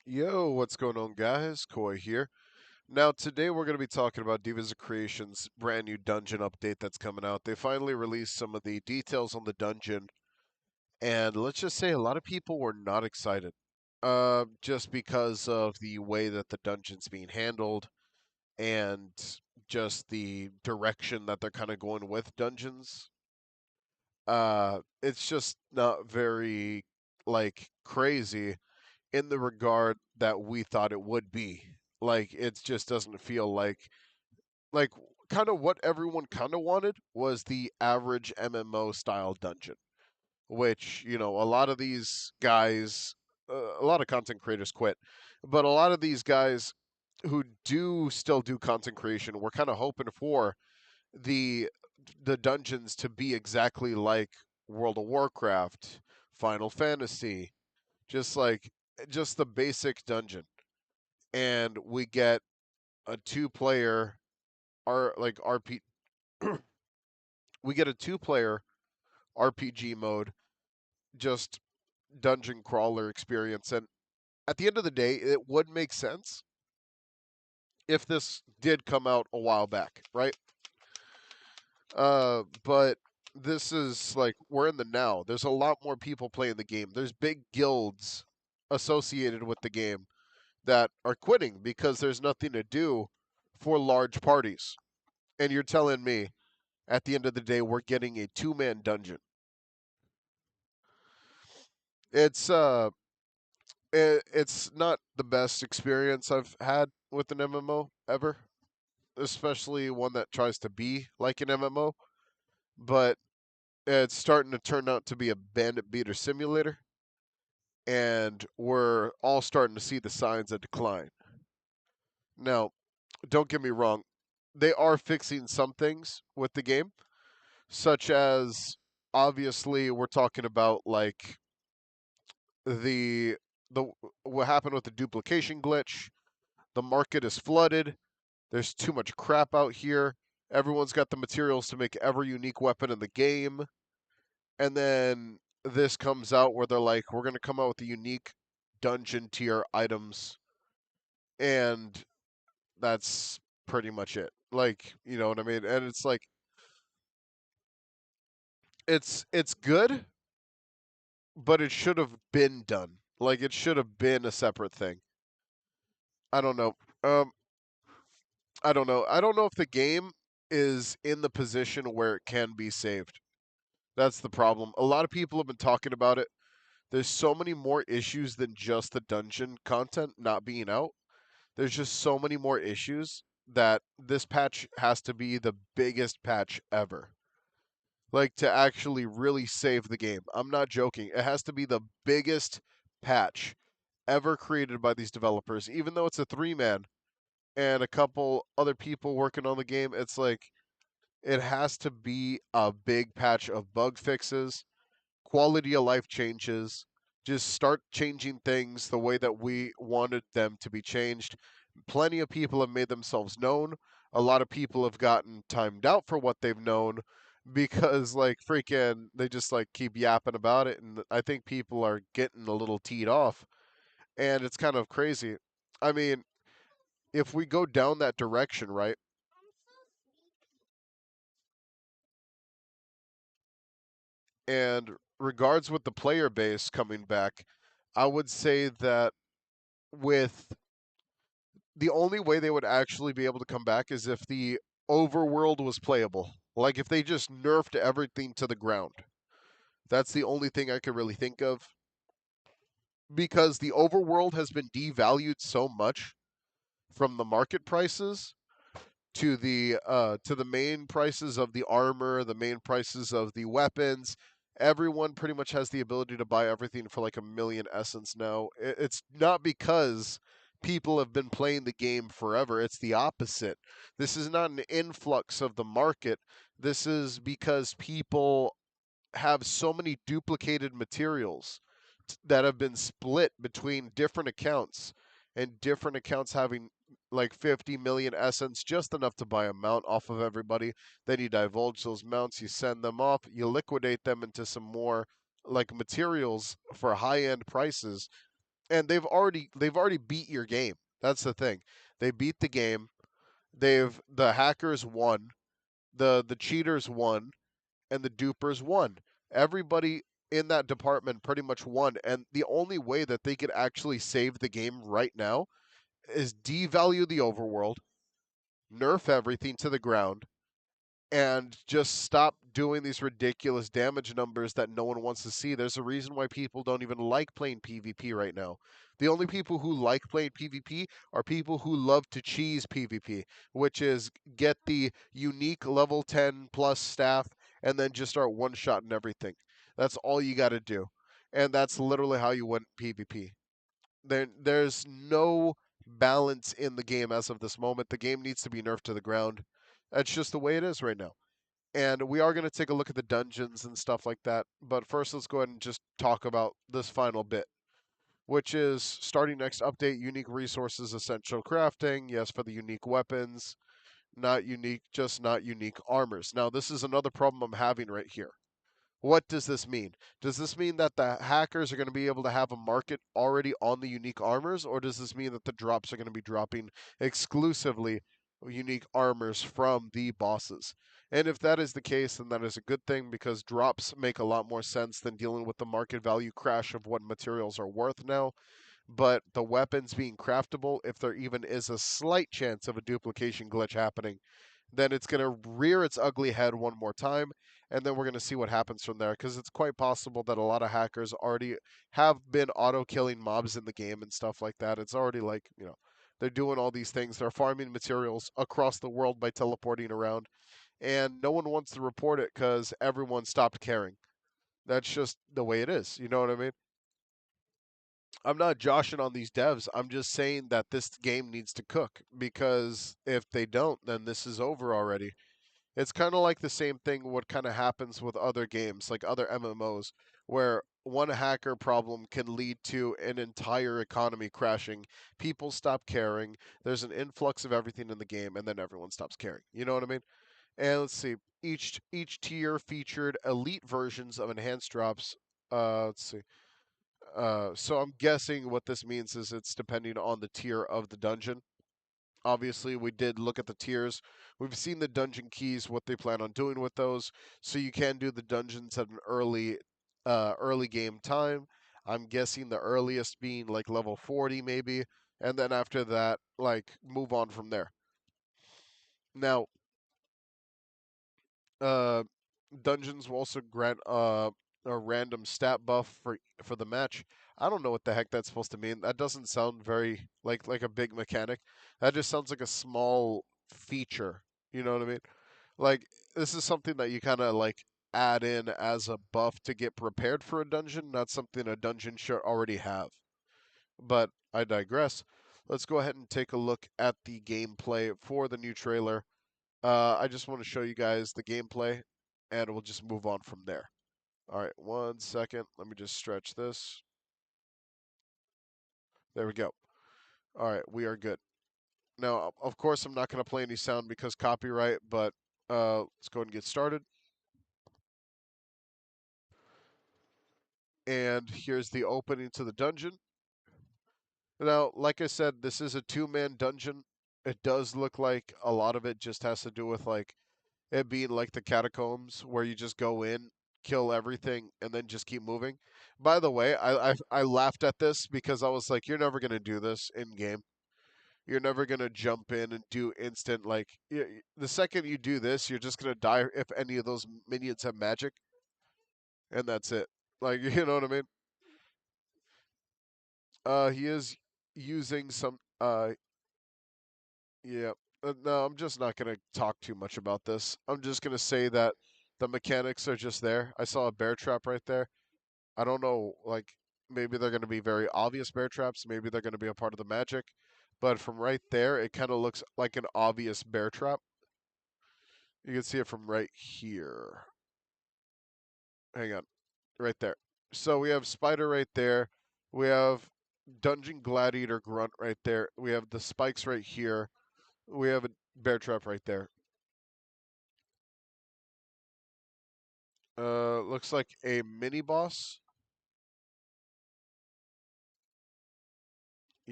Yo, what's going on, guys? Koi here. Now, today we're going to be talking about Devas Creation's brand new dungeon update that's coming out. They finally released some of the details on the dungeon, and let's just say a lot of people were not excited. Just because of the way that the dungeon's being handled and just the direction that they're kind of going with dungeons. It's just not very, crazy in the regard that we thought it would be. Like it just doesn't feel like kind of what everyone kind of wanted was the average MMO style dungeon, which, a lot of these guys a lot of content creators quit, but a lot of these guys who do still do content creation were kind of hoping for the the dungeons to be exactly like World of Warcraft, Final Fantasy, just like just the basic dungeon, and we get a two-player RP we get a two-player RPG mode, just dungeon crawler experience. And at the end of the day, it would make sense if this did come out a while back, right? But this is like we're in the now. There's a lot more people playing the game. There's big guilds associated with the game that are quitting because there's nothing to do for large parties. And you're telling me at the end of the day we're getting a two-man dungeon. It's it's not the best experience I've had with an MMO ever, especially one that tries to be like an MMO, but it's starting to turn out to be a bandit beater simulator, and we're all starting to see the signs of decline. Now, don't get me wrong, they are fixing some things with the game, such as obviously we're talking about like the the what happened with the duplication glitch. The market is flooded. There's too much crap out here. Everyone's got the materials to make every unique weapon in the game. And then this comes out where they're like, we're going to come out with the unique dungeon tier items. And that's pretty much it. Like, you know what I mean? And it's like, it's good, but it should have been done. Like, it should have been a separate thing. I don't know. Um, I don't know. I don't know if the game is in the position where it can be saved. That's the problem. A lot of people have been talking about it. There's so many more issues than just the dungeon content not being out. There's just so many more issues that this patch has to be the biggest patch ever. Like to actually really save the game. I'm not joking. It has to be the biggest patch ever created by these developers. Even though it's a three-man and a couple other people working on the game, it's like it has to be a big patch of bug fixes, quality of life changes, just start changing things the way that we wanted them to be changed. Plenty of people have made themselves known. A lot of people have gotten timed out for what they've known because like freaking they just like keep yapping about it, and I think people are getting a little teed off, and it's kind of crazy. I mean, if we go down that direction, right? And regards with the player base coming back, I would say that with the only way they would actually be able to come back is if the overworld was playable. Like if they just nerfed everything to the ground. That's the only thing I could really think of because the overworld has been devalued so much from the market prices to the main prices of the armor, the main prices of the weapons. Everyone pretty much has the ability to buy everything for like a million essence now. It's not because people have been playing the game forever. It's the opposite. This is not an influx of the market. This is because people have so many duplicated materials that have been split between different accounts, and different accounts having like 50 million essence, just enough to buy a mount off of everybody. Then you divulge those mounts, you send them off, you liquidate them into some more like materials for high end prices, and they've already beat your game. That's the thing. They beat the game. The hackers won, the cheaters won, and the dupers won. Everybody in that department pretty much won, and the only way that they could actually save the game right now is devalue the overworld, nerf everything to the ground, and just stop doing these ridiculous damage numbers that no one wants to see. There's a reason why people don't even like playing PvP right now. The only people who like playing PvP are people who love to cheese PvP, which is get the unique level 10 plus staff and then just start one shotting everything. That's all you got to do. And that's literally how you win PvP. There's no balance in the game as of this moment. The game needs to be nerfed to the ground. That's just the way it is right now. And we are going to take a look at the dungeons and stuff like that. But first, let's go ahead and just talk about this final bit, which is starting next update, unique resources, essential crafting. Yes, for the unique weapons, not unique, just not unique armors. Now, this is another problem I'm having right here. What does this mean? Does this mean that the hackers are going to be able to have a market already on the unique armors, or does this mean that the drops are going to be dropping exclusively unique armors from the bosses? And if that is the case, then that is a good thing because drops make a lot more sense than dealing with the market value crash of what materials are worth now. But the weapons being craftable, if there even is a slight chance of a duplication glitch happening, then it's going to rear its ugly head one more time, and then we're going to see what happens from there. Because it's quite possible that a lot of hackers already have been auto killing mobs in the game and stuff like that. It's already like, they're doing all these things. They're farming materials across the world by teleporting around, and no one wants to report it because everyone stopped caring. That's just the way it is. You know what I mean? I'm not joshing on these devs. I'm just saying that this game needs to cook because if they don't, then this is over already. It's kind of like the same thing what kind of happens with other games, like other MMOs, where one hacker problem can lead to an entire economy crashing. People stop caring. There's an influx of everything in the game, and then everyone stops caring. You know what I mean? And let's see. Each tier featured elite versions of enhanced drops. Let's see. So I'm guessing what this means is it's depending on the tier of the dungeon. Obviously, we did look at the tiers. We've seen the dungeon keys, what they plan on doing with those. So you can do the dungeons at an early game time. I'm guessing the earliest being like level 40 maybe, and then after that, like move on from there. Now, uh, dungeons will also grant a random stat buff for the match. I don't know what the heck that's supposed to mean. That doesn't sound very like a big mechanic. That just sounds like a small feature. You know what I mean? Like this is something that you kind of like add in as a buff to get prepared for a dungeon, not something a dungeon should already have. But I digress. Let's go ahead and take a look at the gameplay for the new trailer. I just want to show you guys the gameplay, and we'll just move on from there. All right, 1 second. Let me just stretch this. There we go. All right, we are good. Now, of course, I'm not going to play any sound because copyright, but let's go ahead and get started. And here's the opening to the dungeon. Now, like I said, this is a two-man dungeon. It does look like a lot of it just has to do with like it being like the catacombs where you just go in, kill everything, and then just keep moving. By the way, I laughed at this because I was like, you're never gonna do this in game. You're never gonna jump in and do instant like the second you do this, you're just gonna die if any of those minions have magic, and that's it. Like you know what I mean? He is using some. Yeah. No, I'm just not gonna talk too much about this. I'm just gonna say that the mechanics are just there. I saw a bear trap right there. I don't know, like maybe they're gonna be very obvious bear traps. Maybe they're gonna be a part of the magic. But from right there, it kind of looks like an obvious bear trap. You can see it from right here. Hang on, right there. So we have spider right there. We have dungeon gladiator grunt right there. We have the spikes right here. We have a bear trap right there. Looks like a mini boss.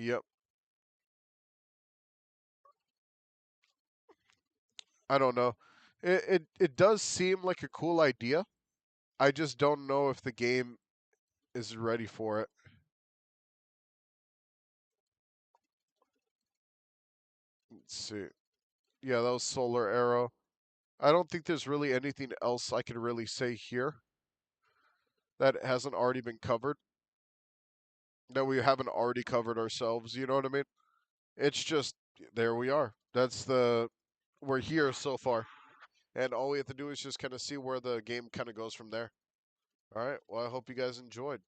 Yep. I don't know. It does seem like a cool idea. I just don't know if the game is ready for it. Let's see. Yeah, that was Solar Arrow. I don't think there's really anything else I can really say here that hasn't already been covered, that we haven't already covered ourselves. You know what I mean? It's just there we are. We're here so far, and all we have to do is just kind of see where the game kind of goes from there. All right. Well, I hope you guys enjoyed.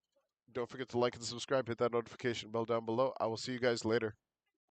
Don't forget to like and subscribe. Hit that notification bell down below. I will see you guys later.